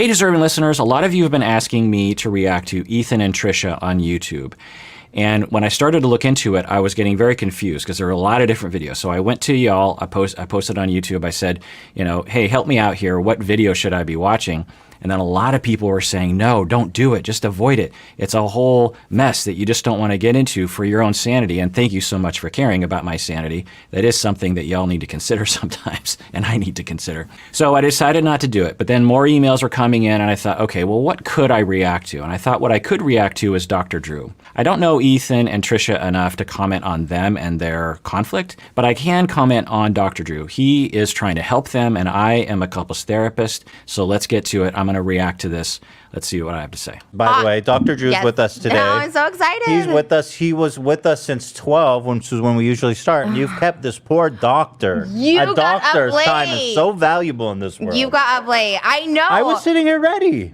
Hey, deserving listeners, a lot of you have been asking me to react to Ethan and Trisha on YouTube. And when I started to look into it, I was getting very confused because there were a lot of different videos. So I went to y'all, I posted on YouTube, I said, hey, help me out here. What video should I be watching? And then a lot of people were saying, no, don't do it. Just avoid it. It's a whole mess that you just don't want to get into for your own sanity. And thank you so much for caring about my sanity. That is something that y'all need to consider sometimes, and I need to consider. So I decided not to do it. But then more emails were coming in, and I thought, okay, well, what could I react to? And I thought what I could react to is Dr. Drew. I don't know Ethan and Trisha enough to comment on them and their conflict, but I can comment on Dr. Drew. He is trying to help them, and I am a couples therapist. So let's get to it. I'm going to react to this. Let's see what I have to say. By the way, Dr. Drew's with us today. Oh, I'm so excited. He's with us. He was with us since 12, which is when we usually start. And you've kept this poor doctor. You a got doctor's up late. time is so valuable in this world. You got up late. I know. I was sitting here ready.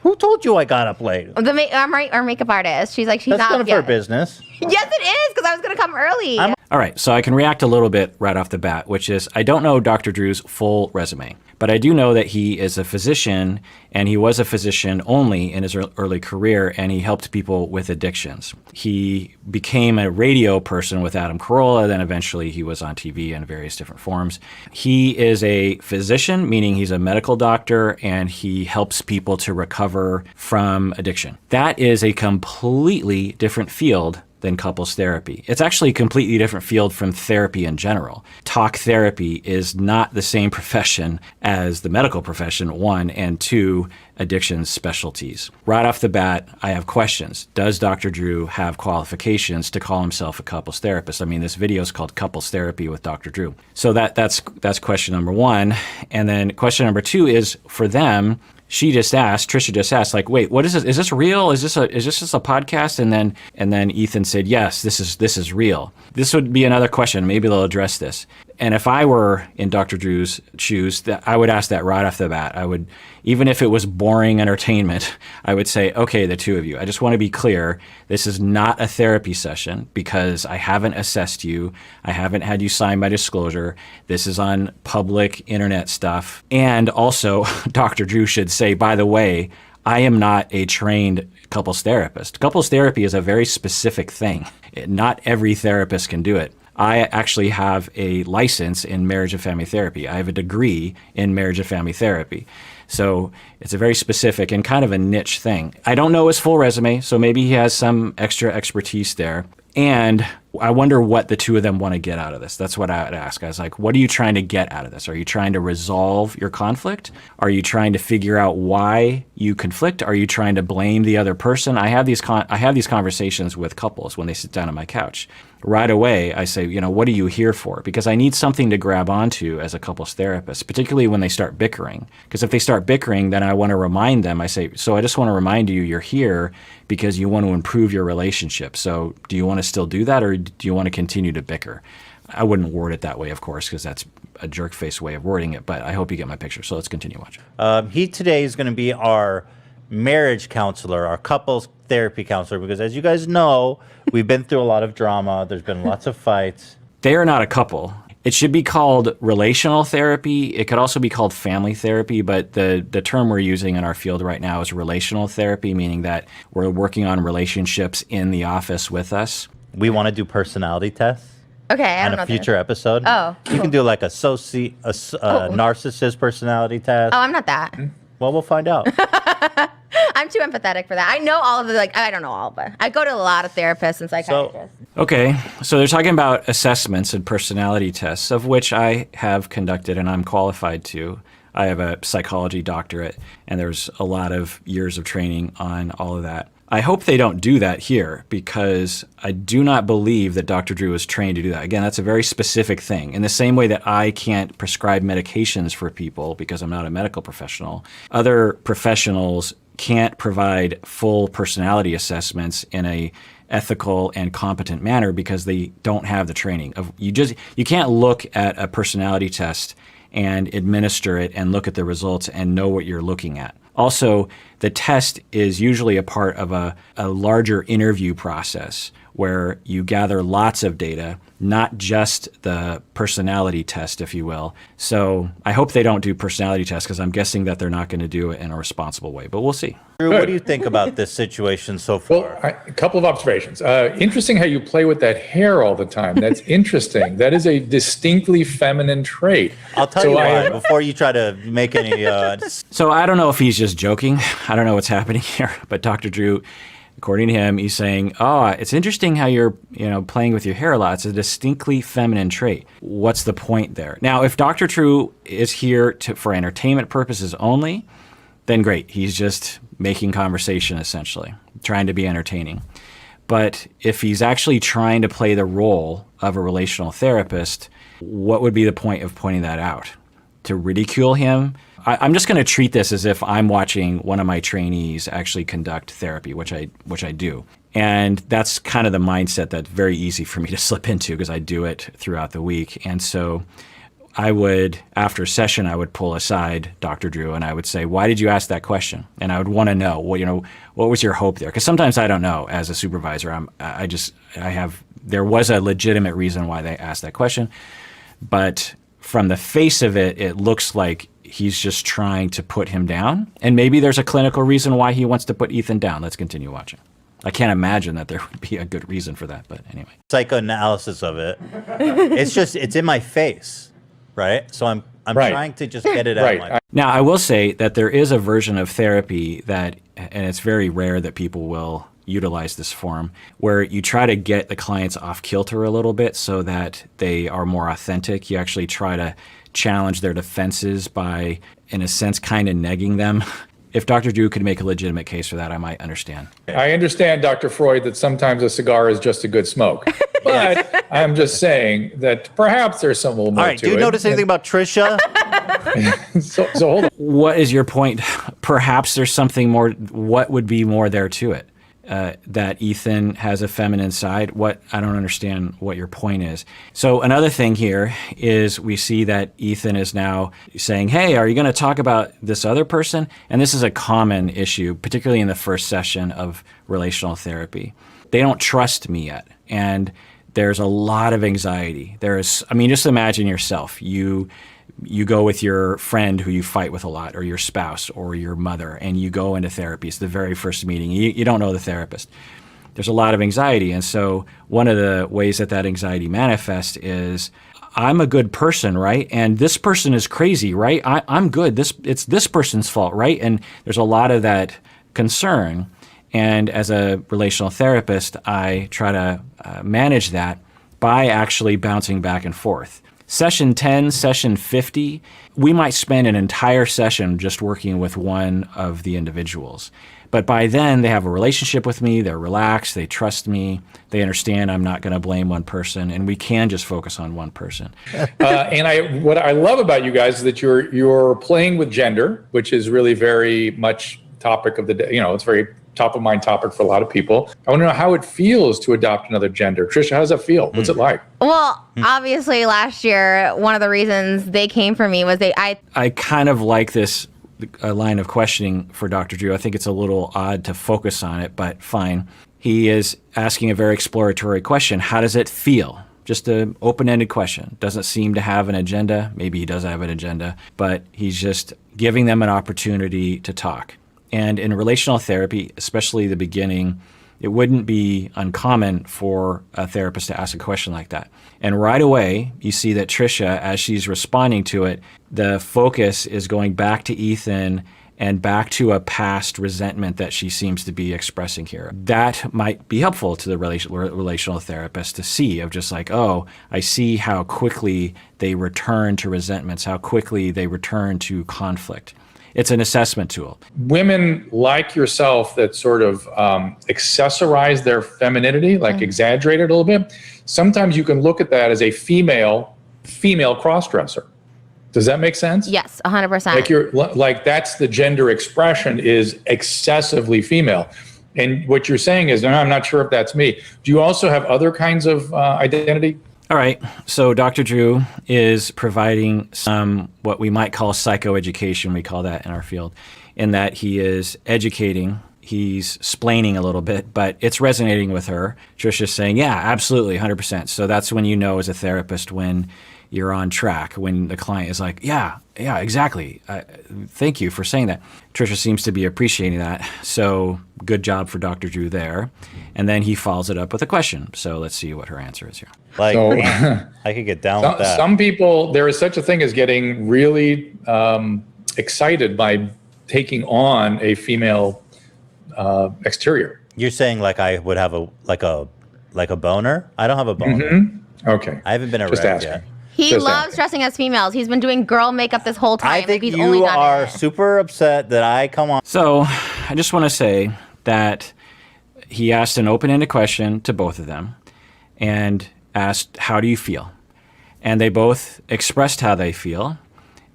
Who told you I got up late? Our makeup artist. She's like, she's That's not none up of her yet. business. Yes, it is, because I was going to come early. All right, so I can react a little bit right off the bat, which is I don't know Dr. Drew's full resume, but I do know that he is a physician, and he was a physician only in his early career, and he helped people with addictions. He became a radio person with Adam Carolla, then eventually he was on TV in various different forms. He is a physician, meaning he's a medical doctor, and he helps people to recover from addiction. That is a completely different field than couples therapy. It's actually a completely different field from therapy in general. Talk therapy is not the same profession as the medical profession, one, and two, addiction specialties. Right off the bat, I have questions. Does Dr. Drew have qualifications to call himself a couples therapist? I mean, this video is called Couples Therapy with Dr. Drew. So that's question number one. And then question number two is for them, Trisha just asked, like, wait, what is this? Is this real? Is this just a podcast? And then Ethan said, yes, this is real. This would be another question. Maybe they'll address this. And if I were in Dr. Drew's shoes, I would ask that right off the bat. I would, even if it was boring entertainment, I would say, okay, the two of you, I just want to be clear. This is not a therapy session because I haven't assessed you. I haven't had you sign my disclosure. This is on public internet stuff. And also, Dr. Drew should say, by the way, I am not a trained couples therapist. Couples therapy is a very specific thing. Not every therapist can do it. I actually have a license in marriage and family therapy. I have a degree in marriage and family therapy. So it's a very specific and kind of a niche thing. I don't know his full resume, so maybe he has some extra expertise there. And I wonder what the two of them want to get out of this. That's what I would ask. I was like, what are you trying to get out of this? Are you trying to resolve your conflict? Are you trying to figure out why you conflict? Are you trying to blame the other person? I have these conversations with couples when they sit down on my couch. Right away, I say, what are you here for? Because I need something to grab onto as a couples therapist, particularly when they start bickering. Because if they start bickering, then I want to remind them. I say, so I just want to remind you, you're here because you want to improve your relationship. So do you want to still do that, or do you want to continue to bicker? I wouldn't word it that way, of course, because that's a jerk face way of wording it, but I hope you get my picture. So let's continue watching. He today is going to be our marriage counselor, our couples therapy counselor, because as you guys know, we've been through a lot of drama. There's been lots of fights. They are not a couple. It should be called relational therapy. It could also be called family therapy, but the term we're using in our field right now is relational therapy, meaning that we're working on relationships in the office with us. We want to do personality tests. Okay, I don't on know. a future episode. Oh, You can do like a narcissist personality test. Oh, I'm not that. Well, we'll find out. I'm too empathetic for that. I know all of the, I don't know all of it. I go to a lot of therapists and psychiatrists. Okay, so they're talking about assessments and personality tests, of which I have conducted and I'm qualified to. I have a psychology doctorate, and there's a lot of years of training on all of that. I hope they don't do that here, because I do not believe that Dr. Drew is trained to do that. Again, that's a very specific thing. In the same way that I can't prescribe medications for people because I'm not a medical professional, other professionals can't provide full personality assessments in a ethical and competent manner because they don't have the training. You can't look at a personality test and administer it and look at the results and know what you're looking at. Also, the test is usually a part of a larger interview process where you gather lots of data, not just the personality test, if you will. So I hope they don't do personality tests, because I'm guessing that they're not going to do it in a responsible way, but we'll see. Drew, what do you think about this situation so far? Well, a couple of observations. Interesting how you play with that hair all the time. That's interesting. That is a distinctly feminine trait. I'll tell you why, before you try to make any... So I don't know if he's just joking. I don't know what's happening here, but Dr. Drew, according to him, he's saying, it's interesting how you're, playing with your hair a lot. It's a distinctly feminine trait. What's the point there? Now, if Dr. Drew is here for entertainment purposes only, then great. He's just making conversation, essentially, trying to be entertaining. But if he's actually trying to play the role of a relational therapist, what would be the point of pointing that out? To ridicule him? I'm just going to treat this as if I'm watching one of my trainees actually conduct therapy, which I do. And that's kind of the mindset that's very easy for me to slip into, because I do it throughout the week. And so I would, after a session, I would pull aside Dr. Drew and I would say, why did you ask that question? And I would want to know, what was your hope there? Because sometimes I don't know as a supervisor. There was a legitimate reason why they asked that question. But from the face of it, it looks like he's just trying to put him down. And maybe there's a clinical reason why he wants to put Ethan down. Let's continue watching. I can't imagine that there would be a good reason for that, but anyway. Psychoanalysis of it. It's in my face, right? So I'm Right. trying to just get it out of my face. Now, I will say that there is a version of therapy that, and it's very rare that people will utilize this form, where you try to get the clients off kilter a little bit so that they are more authentic. You actually try to challenge their defenses by, in a sense, kind of negging them. If Dr. Drew could make a legitimate case for that, I might understand. I understand, Dr. Freud, that sometimes a cigar is just a good smoke. But I'm just saying that perhaps there's some little more All right, to do you it. notice anything about Trisha? So hold on. What is your point? Perhaps there's something more. What would be more there to it? That Ethan has a feminine side. I don't understand what your point is. So another thing here is we see that Ethan is now saying, hey, are you going to talk about this other person? And this is a common issue, particularly in the first session of relational therapy. They don't trust me yet. And there's a lot of anxiety. Just imagine yourself. You go with your friend who you fight with a lot, or your spouse, or your mother, and you go into therapy. It's the very first meeting. You don't know the therapist. There's a lot of anxiety. And so one of the ways that anxiety manifests is, I'm a good person, right? And this person is crazy, right? I'm good. It's this person's fault, right? And there's a lot of that concern. And as a relational therapist, I try to manage that by actually bouncing back and forth. Session 10, session 50, we might spend an entire session just working with one of the individuals. But by then, they have a relationship with me, they're relaxed, they trust me, they understand I'm not going to blame one person, and we can just focus on one person. What I love about you guys is that you're playing with gender, which is really very much topic of the day. It's very top of mind topic for a lot of people. I want to know how it feels to adopt another gender. Trisha, how does that feel? What's it like? Well, obviously last year, one of the reasons they came for me was I kind of like this line of questioning for Dr. Drew. I think it's a little odd to focus on it, but fine. He is asking a very exploratory question. How does it feel? Just an open-ended question. Doesn't seem to have an agenda. Maybe he does have an agenda, but he's just giving them an opportunity to talk. And in relational therapy, especially the beginning, it wouldn't be uncommon for a therapist to ask a question like that. And right away, you see that Trisha, as she's responding to it, the focus is going back to Ethan and back to a past resentment that she seems to be expressing here. That might be helpful to the relational therapist to see, of just like, oh, I see how quickly they return to resentments, how quickly they return to conflict. It's an assessment tool. Women like yourself that sort of accessorize their femininity, like exaggerate it a little bit. Sometimes you can look at that as a female crossdresser. Does that make sense? Yes, 100%. Like that's the gender expression is excessively female. And what you're saying is, no, I'm not sure if that's me. Do you also have other kinds of identity? All right. So Dr. Drew is providing some what we might call psychoeducation. We call that in our field, in that he is educating. he's splaining a little bit, but it's resonating with her. Trisha's saying, yeah, absolutely, 100%. So that's when you know as a therapist when you're on track, when the client is like, yeah, exactly. Thank you for saying that. Trisha seems to be appreciating that. So good job for Dr. Drew there. And then he follows it up with a question. So let's see what her answer is here. Like, So- man, I could get down with that. Some people, there is such a thing as getting really excited by taking on a female exterior. You're saying like I would have a boner? I don't have a boner. Okay. I haven't been Just erect asking. yet. He Just loves asking. dressing as females. He's been doing girl makeup this whole time. I think He's only you done are it. super upset that I come on. So I just want to say that he asked an open-ended question to both of them and asked, how do you feel? And they both expressed how they feel.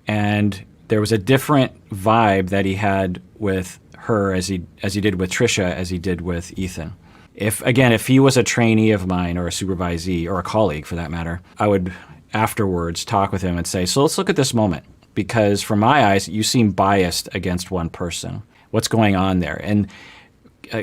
And there was a different vibe that he had with her as he did with Trisha, as he did with Ethan. If he was a trainee of mine or a supervisee or a colleague for that matter, I would afterwards talk with him and say, so let's look at this moment, because from my eyes, you seem biased against one person. What's going on there? And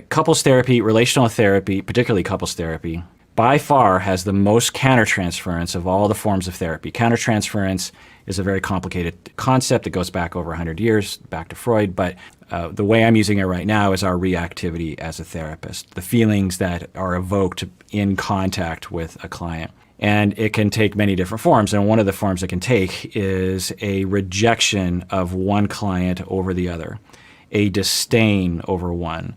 couples therapy, relational therapy, particularly couples therapy, by far has the most countertransference of all the forms of therapy. Countertransference is a very complicated concept that goes back over 100 years, back to Freud, but the way I'm using it right now is our reactivity as a therapist, the feelings that are evoked in contact with a client. And it can take many different forms. And one of the forms it can take is a rejection of one client over the other, a disdain over one,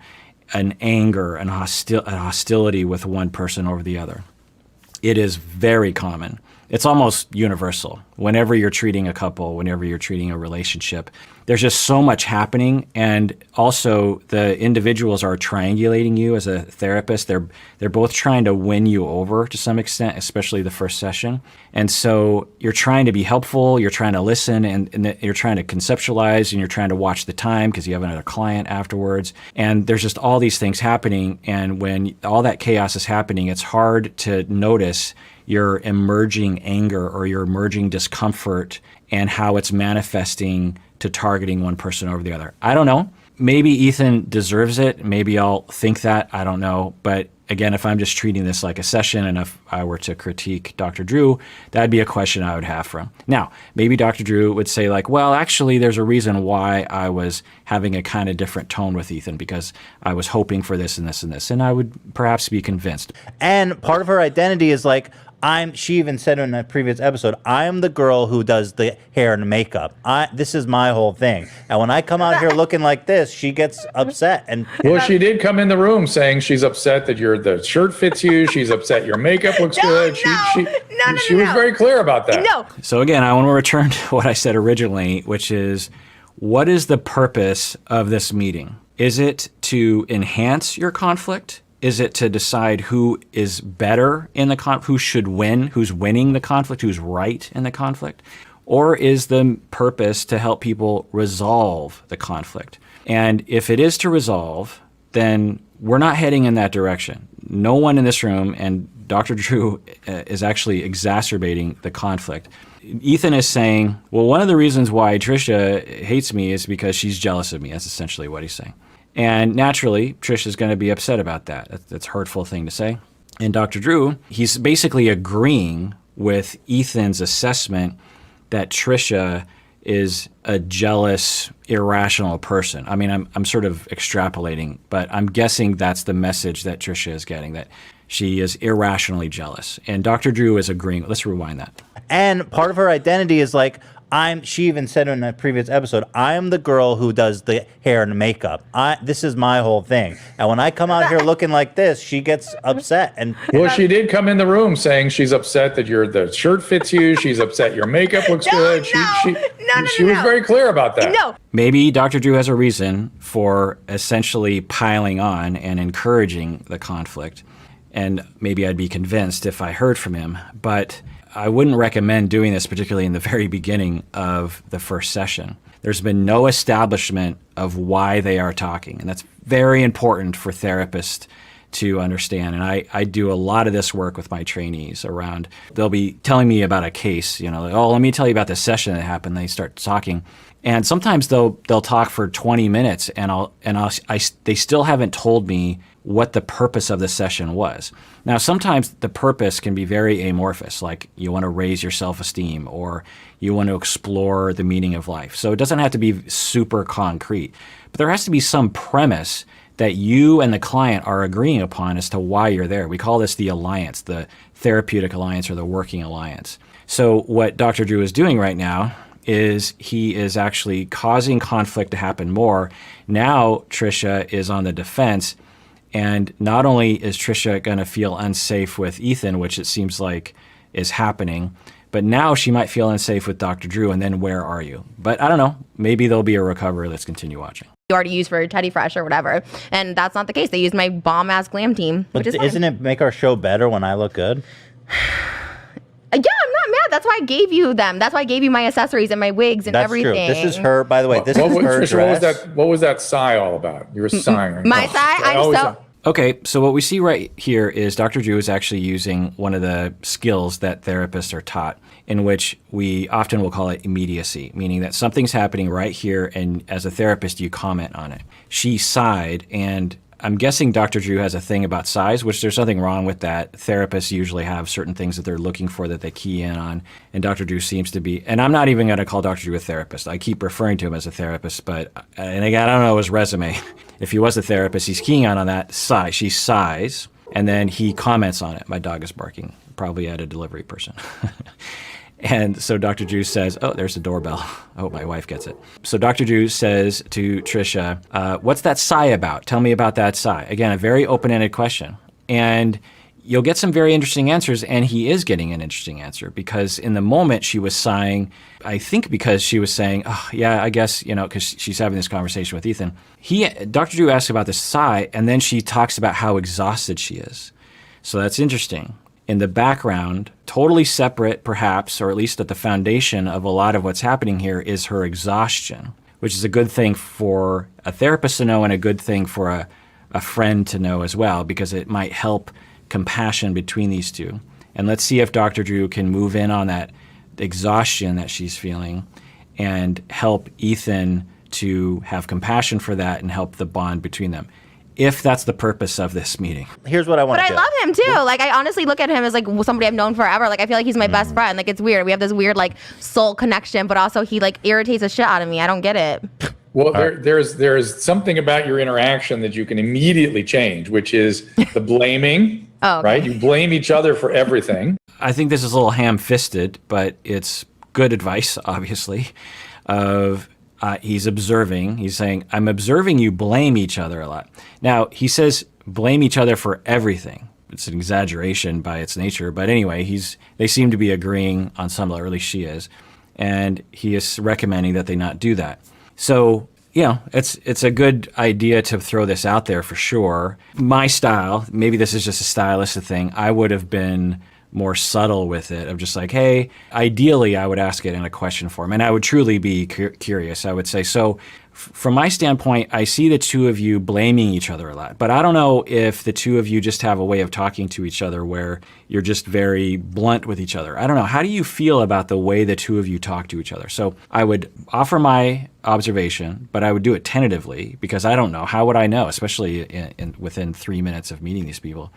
an anger, an hostility with one person over the other. It is very common. It's almost universal. Whenever you're treating a couple, whenever you're treating a relationship, there's just so much happening. And also the individuals are triangulating you as a therapist. They're both trying to win you over to some extent, especially the first session. And so you're trying to be helpful, you're trying to listen, and you're trying to conceptualize, and you're trying to watch the time because you have another client afterwards. And there's just all these things happening. And when all that chaos is happening, it's hard to notice your emerging anger or your emerging discomfort and how it's manifesting to targeting one person over the other. I don't know. Maybe Ethan deserves it. Maybe I'll think that. I don't know. But again, if I'm just treating this like a session and if I were to critique Dr. Drew, that'd be a question I would have for him. Now, maybe Dr. Drew would say like, well, actually, there's a reason why I was having a kind of different tone with Ethan because I was hoping for this and this and this. And I would perhaps be convinced. And part of her identity is like, she even said in a previous episode, I'm the girl who does the hair and makeup. This is my whole thing. And when I come out here looking like this, she gets upset. And Well, she did come in the room saying she's upset that the shirt fits you. She's upset your makeup looks good. She was very clear about that. No. So again, I want to return to what I said originally, which is, what is the purpose of this meeting? Is it to enhance your conflict? Is it to decide who is better in the conflict, who should win, who's winning the conflict, who's right in the conflict? Or is the purpose to help people resolve the conflict? And if it is to resolve, then we're not heading in that direction. No one in this room, and Dr. Drew is actually exacerbating the conflict. Ethan is saying, well, one of the reasons why Trisha hates me is because she's jealous of me. That's essentially what he's saying. And naturally, Trish is going to be upset about that. That's a hurtful thing to say. And Dr. Drew, he's basically agreeing with Ethan's assessment that Trisha is a jealous, irrational person. I mean, I'm sort of extrapolating, but I'm guessing that's the message that Trisha is getting, that she is irrationally jealous. And Dr. Drew is agreeing. Let's rewind that. And part of her identity is like, she even said in a previous episode, I'm the girl who does the hair and makeup. This is my whole thing. And when I come out here looking like this, she gets upset. And Well, she did come in the room saying she's upset that the shirt fits you. She's upset your makeup looks good. She was very clear about that. No. Maybe Dr. Drew has a reason for essentially piling on and encouraging the conflict. And maybe I'd be convinced if I heard from him. But I wouldn't recommend doing this, particularly in the very beginning of the first session. There's been no establishment of why they are talking. And that's very important for therapists to understand. And I do a lot of this work with my trainees around, they'll be telling me about a case, like, oh, let me tell you about this session that happened. They start talking. And sometimes they'll talk for 20 minutes and they still haven't told me what the purpose of the session was. Now, sometimes the purpose can be very amorphous, like you want to raise your self-esteem or you want to explore the meaning of life. So it doesn't have to be super concrete, but there has to be some premise that you and the client are agreeing upon as to why you're there. We call this the alliance, the therapeutic alliance or the working alliance. So what Dr. Drew is doing right now is he is actually causing conflict to happen more. Now Trisha is on the defense, and not only is Trisha going to feel unsafe with Ethan, which it seems like is happening, but now she might feel unsafe with Dr. Drew, and then where are you? But I don't know. Maybe there'll be a recovery. Let's continue watching. You already used for Teddy Fresh or whatever, and that's not the case. They used my bomb-ass glam team, But which is isn't it make our show better when I look good? Yeah, I'm not mad. That's why I gave you them. That's why I gave you my accessories and my wigs and That's everything. true. This is her, by the way. This is her Trisha, dress. what was that sigh all about? You were sighing. My sigh? Okay, so what we see right here is Dr. Drew is actually using one of the skills that therapists are taught, in which we often will call it immediacy, meaning that something's happening right here, and as a therapist, you comment on it. She sighed, and I'm guessing Dr. Drew has a thing about sighs, which there's nothing wrong with that. Therapists usually have certain things that they're looking for that they key in on, and Dr. Drew seems to be, and I'm not even going to call Dr. Drew a therapist. I keep referring to him as a therapist, but, and again, I don't know his resume. If he was a therapist, he's keying on that sigh. She sighs, and then he comments on it. My dog is barking, probably at a delivery person. And so Dr. Drew says, oh, there's the doorbell. I hope my wife gets it. So Dr. Drew says to Trisha, what's that sigh about? Tell me about that sigh. Again, a very open-ended question. And you'll get some very interesting answers, and he is getting an interesting answer, because in the moment she was sighing, I think because she was saying, oh, yeah, I guess, because she's having this conversation with Ethan. Dr. Drew asks about the sigh, and then she talks about how exhausted she is. So that's interesting. In the background, totally separate perhaps, or at least at the foundation of a lot of what's happening here, is her exhaustion, which is a good thing for a therapist to know and a good thing for a friend to know as well, because it might help compassion between these two. And let's see if Dr. Drew can move in on that exhaustion that she's feeling and help Ethan to have compassion for that and help the bond between them, if that's the purpose of this meeting. Here's what I want to do. But I love him too. Like, I honestly look at him as like somebody I've known forever. Like, I feel like he's my best friend. Like, it's weird. We have this weird like soul connection, but also he like irritates the shit out of me. I don't get it. Well, there's something about your interaction that you can immediately change, which is the blaming. Oh, okay. Right? You blame each other for everything. I think this is a little ham-fisted, but it's good advice, obviously, of he's observing. He's saying, I'm observing you blame each other a lot. Now, he says blame each other for everything. It's an exaggeration by its nature. But anyway, they seem to be agreeing on some level, or at least she is. And he is recommending that they not do that. So, it's a good idea to throw this out there for sure. My style, maybe this is just a stylistic thing, I would have been more subtle with it, of just like, hey, ideally I would ask it in a question form, and I would truly be curious. I would say, so from my standpoint, I see the two of you blaming each other a lot, but I don't know if the two of you just have a way of talking to each other where you're just very blunt with each other. I don't know. How do you feel about the way the two of you talk to each other? So I would offer my observation, but I would do it tentatively, because I don't know. How would I know, especially within 3 minutes of meeting these people?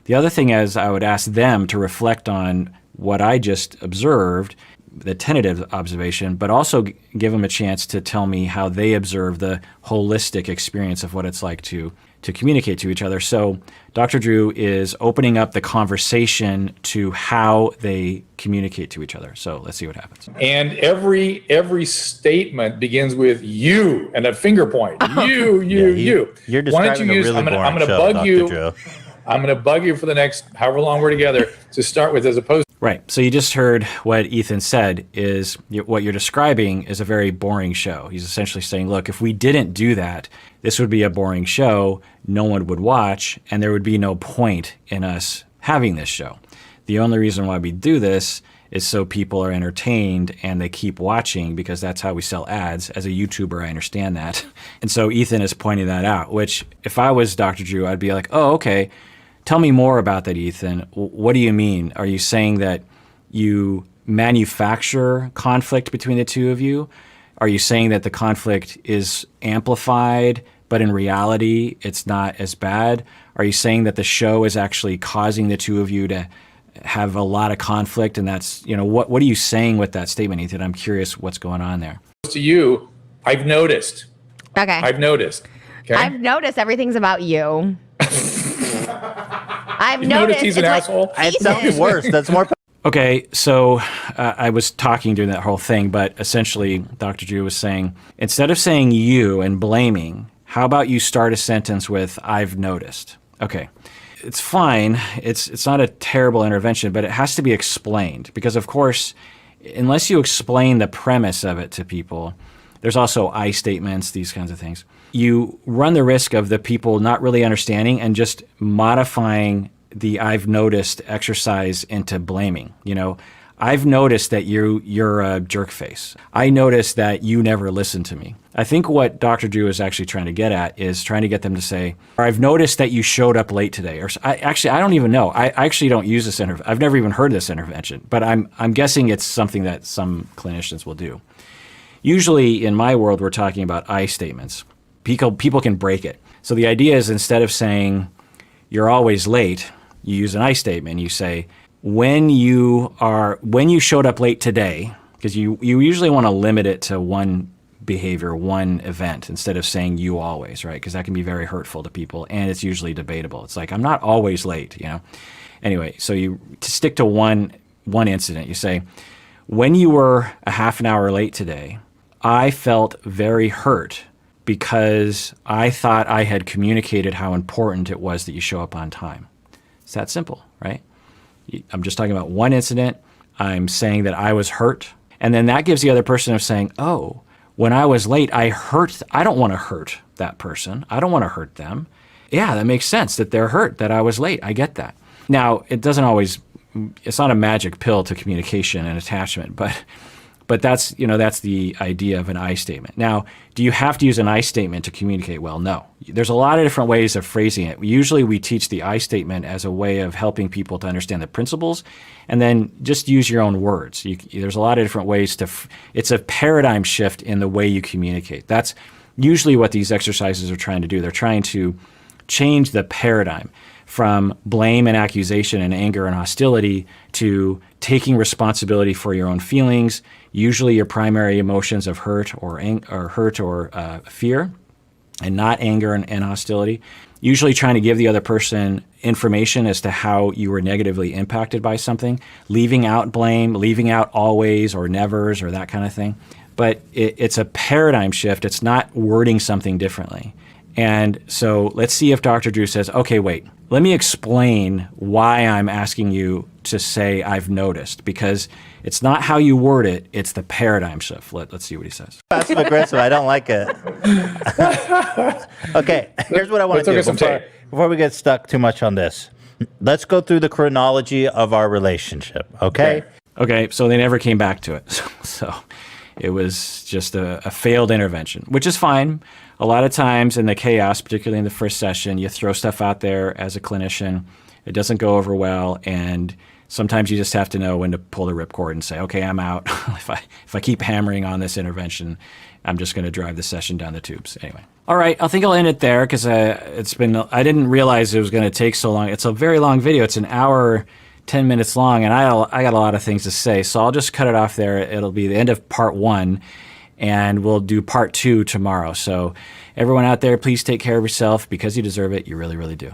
The other thing is I would ask them to reflect on what I just observed, the tentative observation, but also give them a chance to tell me how they observe the holistic experience of what it's like to communicate to each other. So Dr. Drew is opening up the conversation to how they communicate to each other. So let's see what happens. And every statement begins with you and a finger point. You. You're describing a really boring show, Dr. Drew. I'm going to bug you for the next however long we're together to start with, as opposed to. Right. So you just heard what Ethan said is what you're describing is a very boring show. He's essentially saying, look, if we didn't do that, this would be a boring show. No one would watch, and there would be no point in us having this show. The only reason why we do this is so people are entertained and they keep watching because that's how we sell ads. As a YouTuber, I understand that. And so Ethan is pointing that out, which if I was Dr. Drew, I'd be like, oh, okay, tell me more about that, Ethan. What do you mean? Are you saying that you manufacture conflict between the two of you? Are you saying that the conflict is amplified, but in reality, it's not as bad? Are you saying that the show is actually causing the two of you to have a lot of conflict, and that's, what are you saying with that statement, Ethan? I'm curious what's going on there. To you, I've noticed. Okay. I've noticed. Okay? I've noticed everything's about you. I've noticed he's an asshole? It sounds worse. That's more. Okay, so I was talking during that whole thing, but essentially Dr. Drew was saying, instead of saying you and blaming, how about you start a sentence with, I've noticed? Okay. It's fine. It's not a terrible intervention, but it has to be explained because, of course, unless you explain the premise of it to people, there's also I statements, these kinds of things. You run the risk of the people not really understanding and just modifying the I've noticed exercise into blaming. I've noticed that you're a jerk face. I noticed that you never listen to me. I think what Dr. Drew is actually trying to get at is trying to get them to say, I've noticed that you showed up late today. Or I don't even know. I actually don't use this intervention. I've never even heard this intervention, but I'm guessing it's something that some clinicians will do. Usually in my world, we're talking about I statements. People can break it. So the idea is instead of saying you're always late, you use an I statement. You say, when you showed up late today, because you usually want to limit it to one behavior, one event, instead of saying you always, right? Because that can be very hurtful to people, and it's usually debatable. It's like, I'm not always late, Anyway, so to stick to one incident, you say, when you were a half an hour late today, I felt very hurt because I thought I had communicated how important it was that you show up on time. It's that simple, right? I'm just talking about one incident. I'm saying that I was hurt. And then that gives the other person of saying, oh, when I was late, I don't want to hurt that person. I don't want to hurt them. Yeah, that makes sense that they're hurt, that I was late. I get that. Now, it's not a magic pill to communication and attachment, but that's the idea of an I statement. Now, do you have to use an I statement to communicate well? No. There's a lot of different ways of phrasing it. Usually we teach the I statement as a way of helping people to understand the principles, and then just use your own words. There's a lot of different ways it's a paradigm shift in the way you communicate. That's usually what these exercises are trying to do. They're trying to change the paradigm from blame and accusation and anger and hostility to taking responsibility for your own feelings, usually your primary emotions of hurt or fear, and not anger and hostility. Usually trying to give the other person information as to how you were negatively impacted by something, leaving out blame, leaving out always or nevers or that kind of thing. But it's a paradigm shift. It's not wording something differently. And so let's see if Dr. Drew says, okay, wait, let me explain why I'm asking you to say I've noticed, because it's not how you word it, it's the paradigm shift. Let's see what he says. Passive aggressive. I don't like it. Okay, here's what I want to do before we get stuck too much on this. Let's go through the chronology of our relationship, okay? Okay, so they never came back to it. So it was just a failed intervention, which is fine. A lot of times in the chaos, particularly in the first session, you throw stuff out there as a clinician. It doesn't go over well, and sometimes you just have to know when to pull the ripcord and say, okay, I'm out. If I keep hammering on this intervention, I'm just going to drive the session down the tubes. Anyway. All right, I think I'll end it there because I didn't realize it was going to take so long. It's a very long video. It's an hour, 10 minutes long, and I got a lot of things to say, so I'll just cut it off there. It'll be the end of part 1. And we'll do part 2 tomorrow. So everyone out there, please take care of yourself because you deserve it. You really, really do.